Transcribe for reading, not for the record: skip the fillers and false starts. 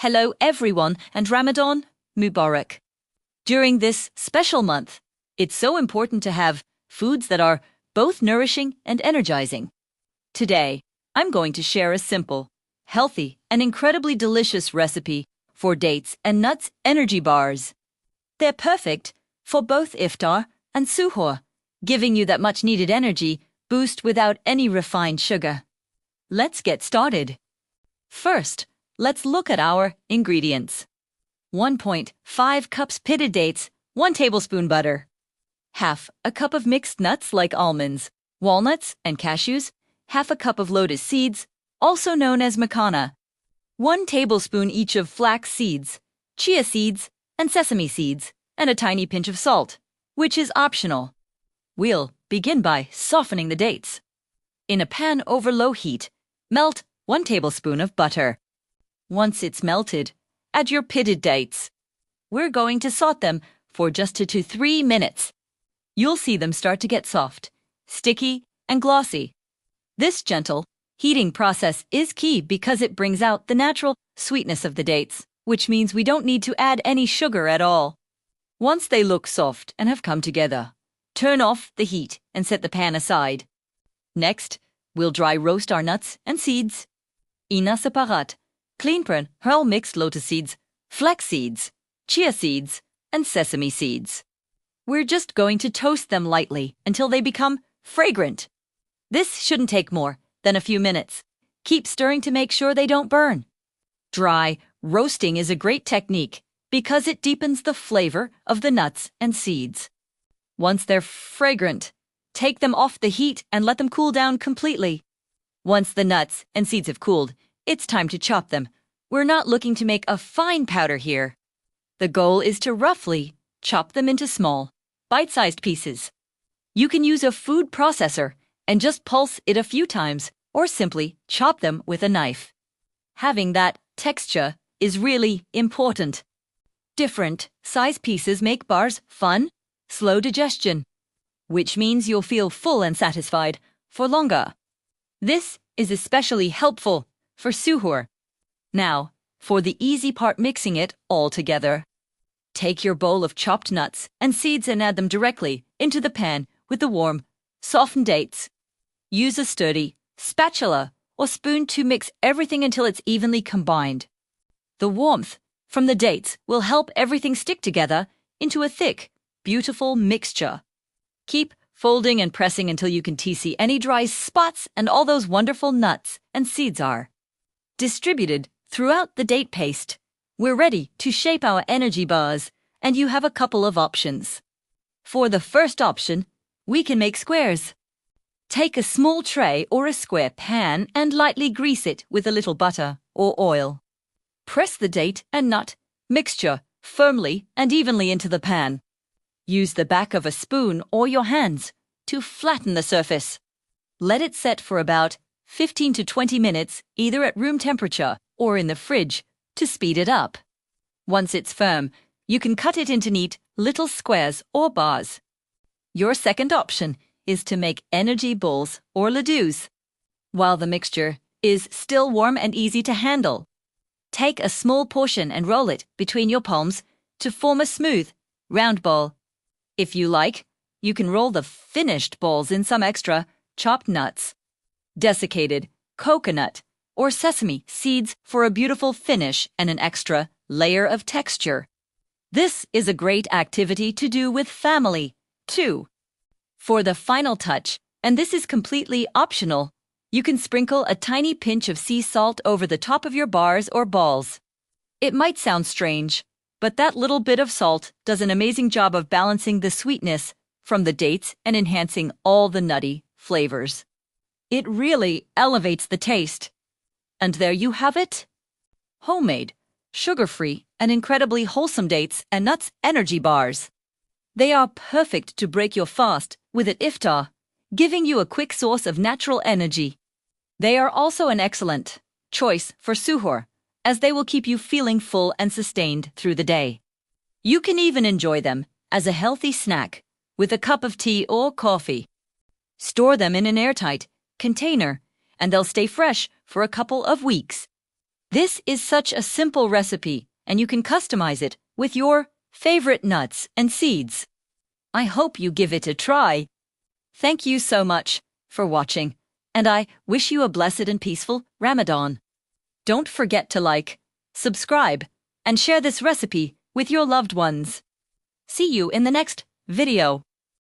Hello everyone and Ramadan Mubarak. During this special month, it's so important to have foods that are both nourishing and energizing. Today, I'm going to share a simple, healthy, and incredibly delicious recipe for dates and nuts energy bars. They're perfect for both Iftar and Suhoor, giving you that much needed energy boost without any refined sugar. Let's get started. First, let's look at our ingredients. 1.5 cups pitted dates, 1 tablespoon butter. Half a cup of mixed nuts like almonds, walnuts, and cashews. Half a cup of lotus seeds, also known as macana. 1 tablespoon each of flax seeds, chia seeds, and sesame seeds, and a tiny pinch of salt, which is optional. We'll begin by softening the dates. In a pan over low heat, melt 1 tablespoon of butter. Once it's melted, add your pitted dates. We're going to saute them for just 2 to 3 minutes. You'll see them start to get soft, sticky, and glossy. This gentle heating process is key because it brings out the natural sweetness of the dates, which means we don't need to add any sugar at all. Once they look soft and have come together, turn off the heat and set the pan aside. Next, we'll dry roast our nuts and seeds. Ina separat, cleanprun, whole mixed lotus seeds, flax seeds, chia seeds, and sesame seeds. We're just going to toast them lightly until they become fragrant. This shouldn't take more than a few minutes. Keep stirring to make sure they don't burn. Dry roasting is a great technique because it deepens the flavor of the nuts and seeds. Once they're fragrant, take them off the heat and let them cool down completely. Once the nuts and seeds have cooled, it's time to chop them. We're not looking to make a fine powder here. The goal is to roughly chop them into small, bite-sized pieces. You can use a food processor and just pulse it a few times or simply chop them with a knife. Having that texture is really important. Different size pieces make bars fun, slow digestion, which means you'll feel full and satisfied for longer. This is especially helpful for Suhoor. Now, for the easy part, mixing it all together. Take your bowl of chopped nuts and seeds and add them directly into the pan with the warm, softened dates. Use a sturdy spatula or spoon to mix everything until it's evenly combined. The warmth from the dates will help everything stick together into a thick, beautiful mixture. Keep folding and pressing until you can see any dry spots and all those wonderful nuts and seeds are distributed throughout the date paste. We're ready to shape our energy bars, and you have a couple of options. For the first option, we can make squares. Take a small tray or a square pan and lightly grease it with a little butter or oil. Press the date and nut mixture firmly and evenly into the pan. Use the back of a spoon or your hands to flatten the surface. Let it set for about 15 to 20 minutes, either at room temperature or in the fridge, to speed it up. Once it's firm, you can cut it into neat little squares or bars. Your second option is to make energy balls or ladoos. While the mixture is still warm and easy to handle, take a small portion and roll it between your palms to form a smooth, round ball. If you like, you can roll the finished balls in some extra chopped nuts, desiccated coconut, or sesame seeds for a beautiful finish and an extra layer of texture. This is a great activity to do with family, too. For the final touch, and this is completely optional, you can sprinkle a tiny pinch of sea salt over the top of your bars or balls. It might sound strange, but that little bit of salt does an amazing job of balancing the sweetness from the dates and enhancing all the nutty flavors. It really elevates the taste. And there you have it. Homemade, sugar-free, and incredibly wholesome dates and nuts energy bars. They are perfect to break your fast with at Iftar, giving you a quick source of natural energy. They are also an excellent choice for Suhoor, as they will keep you feeling full and sustained through the day. You can even enjoy them as a healthy snack with a cup of tea or coffee. Store them in an airtight container, and they'll stay fresh for a couple of weeks. This is such a simple recipe, and you can customize it with your favorite nuts and seeds. I hope you give it a try. Thank you so much for watching, and I wish you a blessed and peaceful Ramadan. Don't forget to like, subscribe, and share this recipe with your loved ones. See you in the next video.